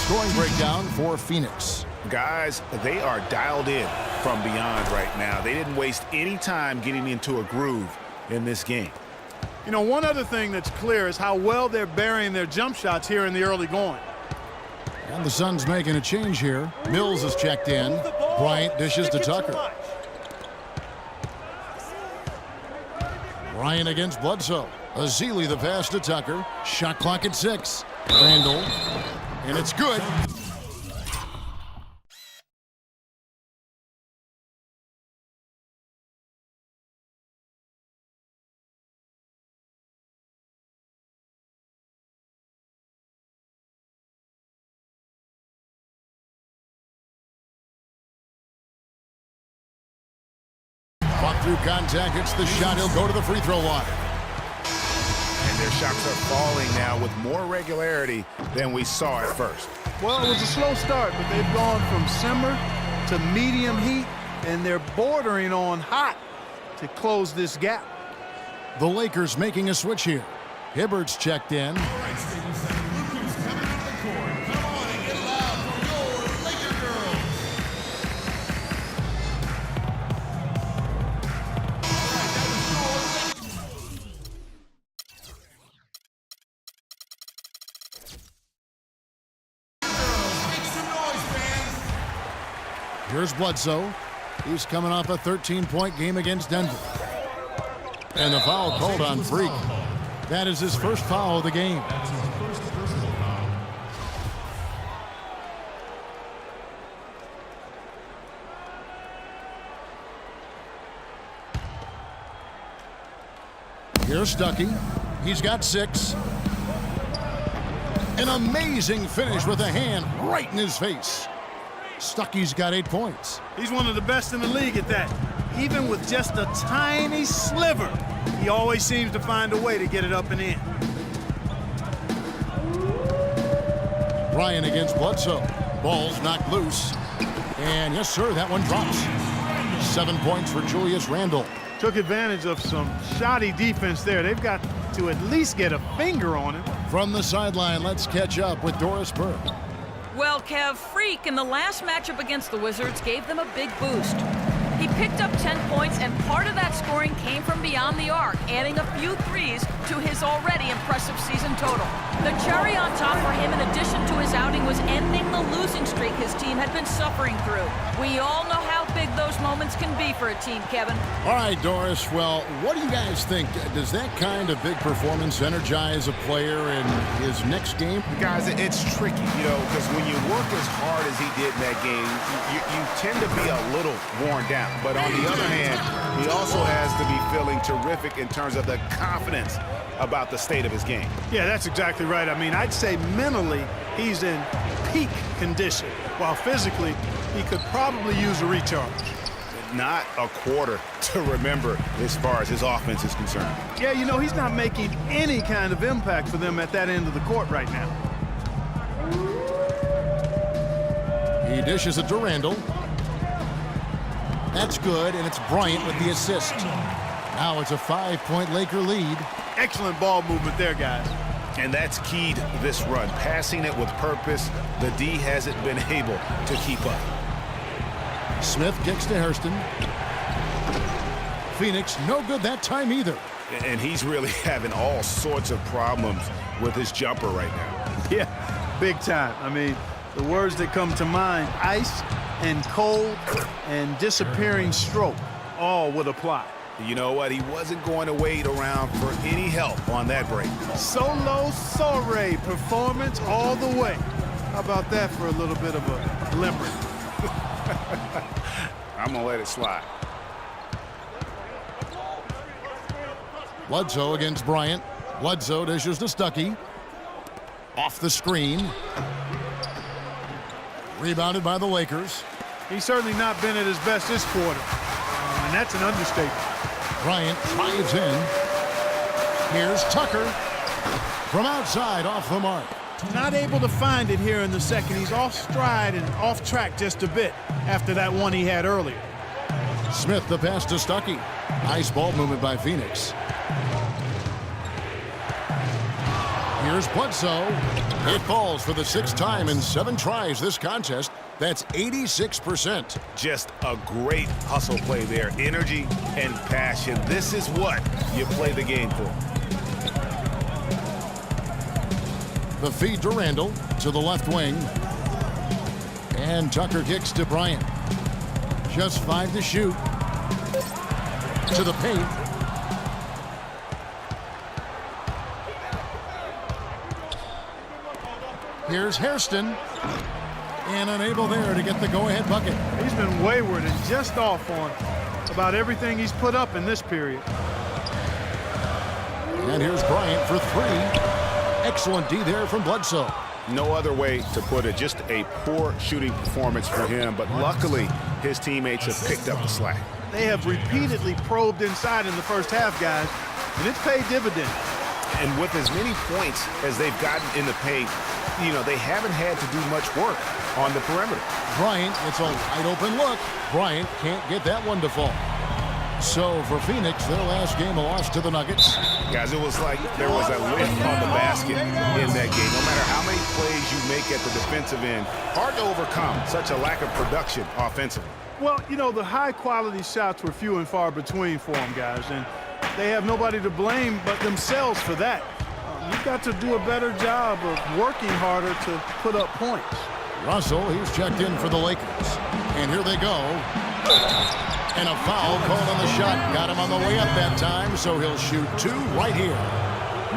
scoring breakdown for Phoenix. Guys, they are dialed in from beyond right now. They didn't waste any time getting into a groove in this game. You know, one other thing that's clear is how well they're burying their jump shots here in the early going. And the Suns making a change here. Mills is checked in. Bryant dishes to Tucker. Bryant against Bledsoe. Ezeli the pass to Tucker. Shot clock at 6. Randall. And it's good. Fought through contact. It's the shot. He'll go to the free throw line. And their shots are falling now with more regularity than we saw at first. Well, it was a slow start, but they've gone from simmer to medium heat, and they're bordering on hot to close this gap. The Lakers making a switch here. Hibbert's checked in. Here's Bledsoe. He's coming off a 13-point game against Denver. And the foul called on Freak. That is his first foul of the game. Here's Stuckey. He's got 6. An amazing finish with a hand right in his face. Stuckey's got 8 points. He's one of the best in the league at that. Even with just a tiny sliver, he always seems to find a way to get it up and in. Bryant against Bledsoe. Ball's knocked loose. And yes, sir, that one drops. 7 points for Julius Randle. Took advantage of some shoddy defense there. They've got to at least get a finger on it. From the sideline, let's catch up with Doris Burke. Well, Kev, Freak in the last matchup against the Wizards gave them a big boost. He picked up 10 points, and part of that scoring came from beyond the arc, adding a few threes to his already impressive season total. The cherry on top for him, in addition to his outing, was ending the losing streak his team had been suffering through. We all know how big those moments can be for a team, Kevin. All right, Doris, well, what do you guys think? Does that kind of big performance energize a player in his next game? Guys, it's tricky, you know, because when you work as hard as he did in that game, you tend to be a little worn down. But on the other hand, he also has to be feeling terrific in terms of the confidence about the state of his game. Yeah, that's exactly right. I mean, I'd say mentally he's in peak condition, while physically he could probably use a recharge. Not a quarter to remember as far as his offense is concerned. Yeah, you know, he's not making any kind of impact for them at that end of the court right now. He dishes it to Randall. That's good, and it's Bryant with the assist. Now it's a 5-point Laker lead. Excellent ball movement there, guys. And that's key to this run. Passing it with purpose, the D hasn't been able to keep up. Smith kicks to Hairston. Phoenix, no good that time either. And he's really having all sorts of problems with his jumper right now. Yeah, big time. I mean, the words that come to mind, ice and cold and disappearing stroke, all would apply. You know what? He wasn't going to wait around for any help on that break. Solo soiree performance all the way. How about that for a little bit of a limerick? I'm going to let it slide. Bledsoe against Bryant. Bledsoe dishes to Stuckey. Off the screen. Rebounded by the Lakers. He's certainly not been at his best this quarter. And that's an understatement. Bryant drives in. Here's Tucker. From outside, off the mark. Not able to find it here in the second. He's off stride and off track just a bit after that one he had earlier. Smith the pass to Stuckey. Nice ball movement by Phoenix. Here's Bledsoe. It falls for the 6th time in 7 tries this contest. That's 86%. Just a great hustle play there. Energy and passion. This is what you play the game for. The feed to Randall to the left wing. And Tucker kicks to Bryant. Just 5 to shoot. To the paint. Here's Hairston. And unable there to get the go-ahead bucket. He's been wayward and just off on about everything he's put up in this period. And here's Bryant for 3. Excellent D there from Bledsoe. No other way to put it. Just a poor shooting performance for him. But luckily, his teammates have picked up the slack. They have repeatedly probed inside in the first half, guys, and it's paid dividends. And with as many points as they've gotten in the paint, you know, they haven't had to do much work on the perimeter. Bryant gets a wide open look. Bryant can't get that one to fall. So for Phoenix, their last game a loss to the Nuggets. Guys, it was like there was a lid on the basket in that game. No matter how many plays you make at the defensive end, hard to overcome such a lack of production offensively. Well, you know, the high-quality shots were few and far between for them, guys, and they have nobody to blame but themselves for that. You've got to do a better job of working harder to put up points. Russell, he's checked in for the Lakers. And here they go. And a foul called on the shot. Got him on the way up that time, so he'll shoot 2 right here.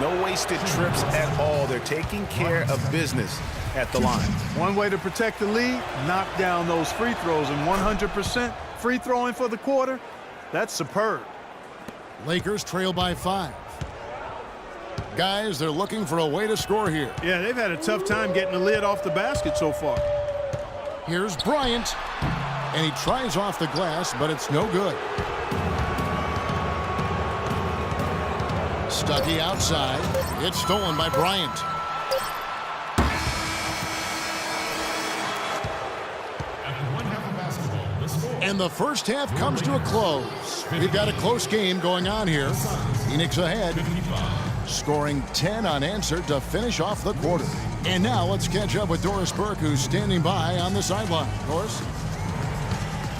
No wasted trips at all. They're taking care of business at the line. One way to protect the lead, knock down those free throws, and 100% free throwing for the quarter, that's superb. Lakers trail by 5. Guys, they're looking for a way to score here. Yeah, they've had a tough time getting the lid off the basket so far. Here's Bryant. And he tries off the glass, but it's no good. Stuckey outside. It's stolen by Bryant. And the first half comes to a close. We've got a close game going on here. Phoenix ahead, scoring 10 unanswered to finish off the quarter. And now let's catch up with Doris Burke, who's standing by on the sideline. Doris?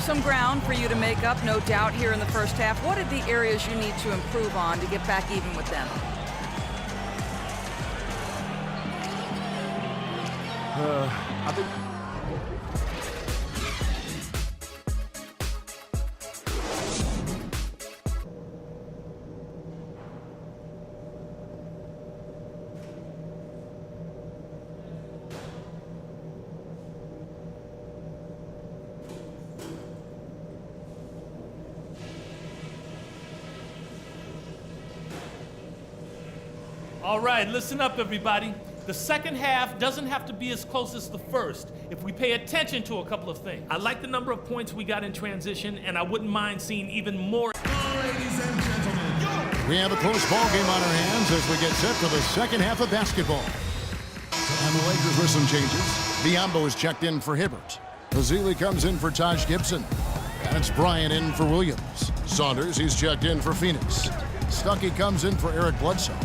Some ground for you to make up, no doubt, here in the first half. What are the areas you need to improve on to get back even with them? I think All right, listen up, everybody. The second half doesn't have to be as close as the first if we pay attention to a couple of things. I like the number of points we got in transition, and I wouldn't mind seeing even more. Ladies and gentlemen, We have a close ball game on our hands as we get set for the second half of basketball. And the Lakers with some changes. Biyombo is checked in for Hibbert. Ezeli comes in for Taj Gibson. And it's Bryant in for Williams. Saunders, he's checked in for Phoenix. Stuckey comes in for Eric Bledsoe.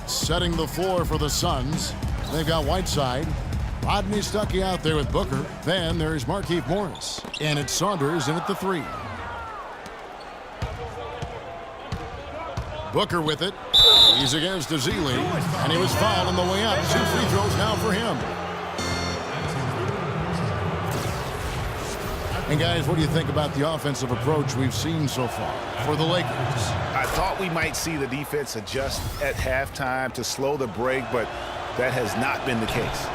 Setting the floor for the Suns. They've got Whiteside. Rodney Stuckey out there with Booker. Then there's Markieff Morris. And it's Saunders in at the 3. Booker with it. He's against Ezeli. And he was fouled on the way up. 2 free throws now for him. And guys, what do you think about the offensive approach we've seen so far for the Lakers? I thought we might see the defense adjust at halftime to slow the break, but that has not been the case.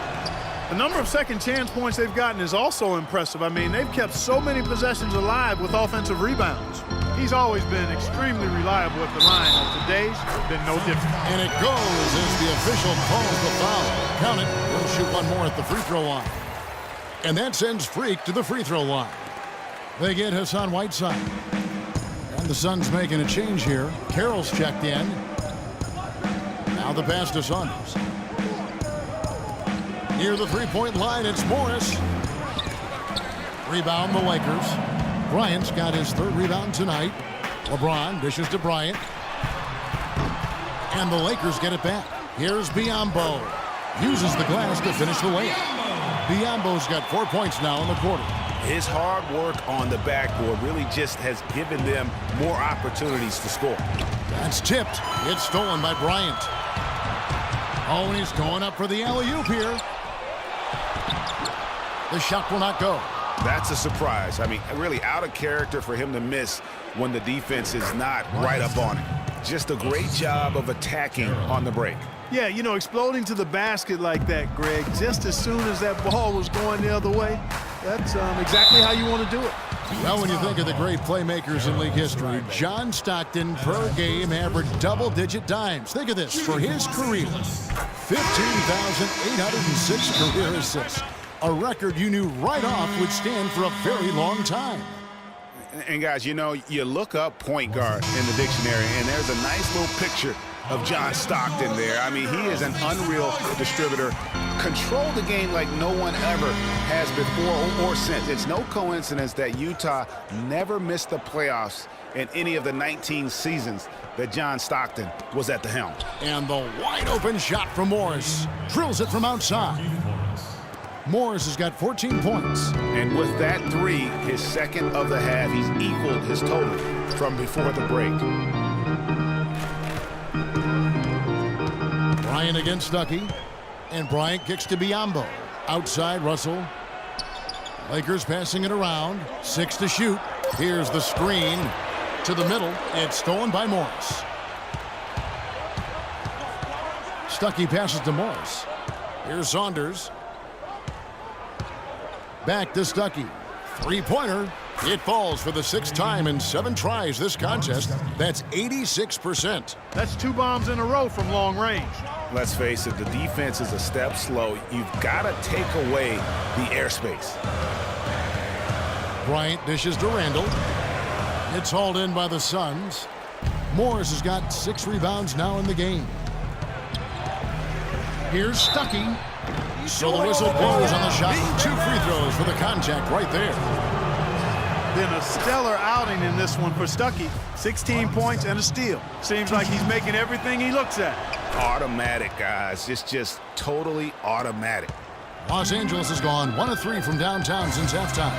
the number of second chance points they've gotten is also impressive. I mean, they've kept so many possessions alive with offensive rebounds. He's always been extremely reliable at the line, and today's been no different. And it goes as the official calls the foul. Count it. He'll shoot one more at the free throw line. And that sends Freak to the free throw line. They get Hassan Whiteside. And the Suns making a change here. Carroll's checked in. Now the pass to Saunders. Near the three-point line, it's Morris. Rebound the Lakers. Bryant's got his third rebound tonight. LeBron dishes to Bryant. And the Lakers get it back. Here's Biyombo. uses the glass to finish the layup. Biyombo's got 4 points now in the quarter. His hard work on the backboard really just has given them more opportunities to score. That's tipped. It's stolen by Bryant. Oh, and he's going up for the alley-oop here. The shot will not go. That's a surprise. I mean, really out of character for him to miss when the defense is not right up on him. Just a great job of attacking on the break. Yeah, you know, exploding to the basket like that, Greg, just as soon as that ball was going the other way, that's exactly how you want to do it. Well, when you think of the great playmakers in league history, John Stockton per game averaged double-digit dimes. Think of this. For his career, 15,806 career assists. A record you knew right off would stand for a very long time. And guys, you know, you look up point guard in the dictionary, and there's a nice little picture of John Stockton there. I mean, he is an unreal distributor. Controlled the game like no one ever has before or since. It's no coincidence that Utah never missed the playoffs in any of the 19 seasons that John Stockton was at the helm. And the wide-open shot from Morris. Drills it from outside. Morris has got 14 points. And with that three, his second of the half, he's equaled his total from before the break. Bryant against Stuckey. And Bryant kicks to Biyombo. Outside, Russell. Lakers passing it around. 6 to shoot. Here's the screen to the middle. It's stolen by Morris. Stuckey passes to Morris. Here's Saunders. Back to Stuckey. Three-pointer. It falls for the 6th time in 7 tries this contest. That's 86%. That's 2 bombs in a row from long range. Let's face it, the defense is a step slow. You've got to take away the airspace. Bryant dishes to Randall. It's hauled in by the Suns. Morris has got 6 rebounds now in the game. Here's Stuckey. So the whistle blows on the shot. 2 free throws for the contact right there. Been a stellar outing in this one for Stuckey. 16 points and a steal. Seems like he's making everything he looks at. Automatic, guys. It's just totally automatic. Los Angeles has gone 1 of 3 from downtown since halftime.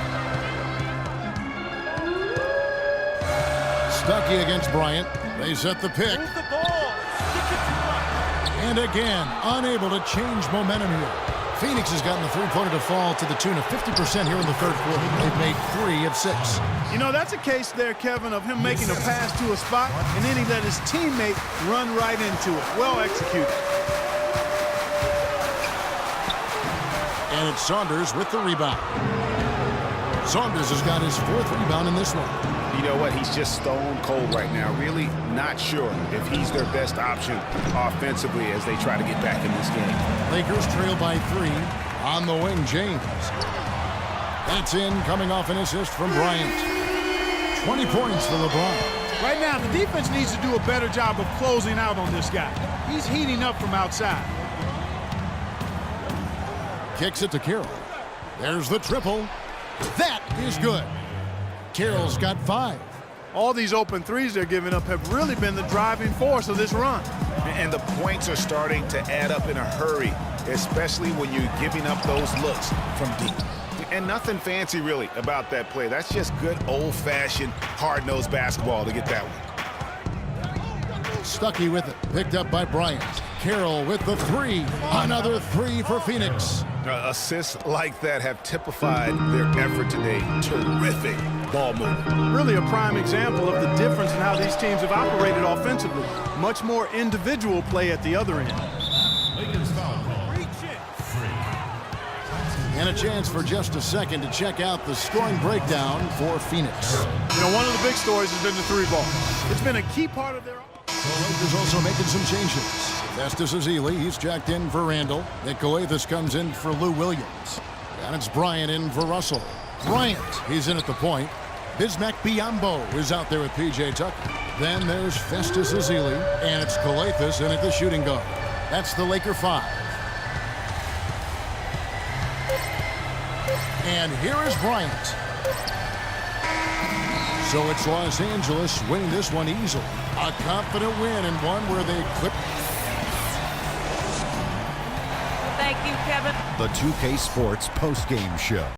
Stuckey against Bryant. They set the pick. And again, unable to change momentum here. Phoenix has gotten the three-pointer to fall to the tune of 50% here in the 3rd quarter. They've made 3 of 6. You know, that's a case there, Kevin, of him making a pass to a spot, and then he let his teammate run right into it. Well executed. And it's Saunders with the rebound. Saunders has got his 4th rebound in this one. You know what? He's just stone cold right now. Really not sure if he's their best option offensively as they try to get back in this game. Lakers trail by 3. On the wing, James. That's in, coming off an assist from Bryant. 20 points for LeBron. Right now, the defense needs to do a better job of closing out on this guy. He's heating up from outside. Kicks it to Carroll. There's the triple. That is good. Carroll's got 5. All these open threes they're giving up have really been the driving force of this run. And the points are starting to add up in a hurry, especially when you're giving up those looks from deep. And nothing fancy really about that play. That's just good old-fashioned hard-nosed basketball to get that one. Stuckey with it. Picked up by Bryant. Carroll with the 3. Another 3 for Phoenix. Assists like that have typified their effort today. Terrific ball movement. Really a prime example of the difference in how these teams have operated offensively. Much more individual play at the other end. And a chance for just a second to check out the scoring breakdown for Phoenix. You know, one of the big stories has been the 3-ball. It's been a key part of their... The Lakers also making some changes. Festus Ezeli, he's checked in for Randall. Nick Calathes comes in for Lou Williams. And it's Bryant in for Russell. Bryant, he's in at the point. Bismack Biyombo is out there with P.J. Tucker. Then there's Festus Ezeli, and it's Calathes in at the shooting guard. That's the Laker 5. And here is Bryant. So it's Los Angeles winning this one easily. A confident win and one where they clip. the 2K Sports postgame show.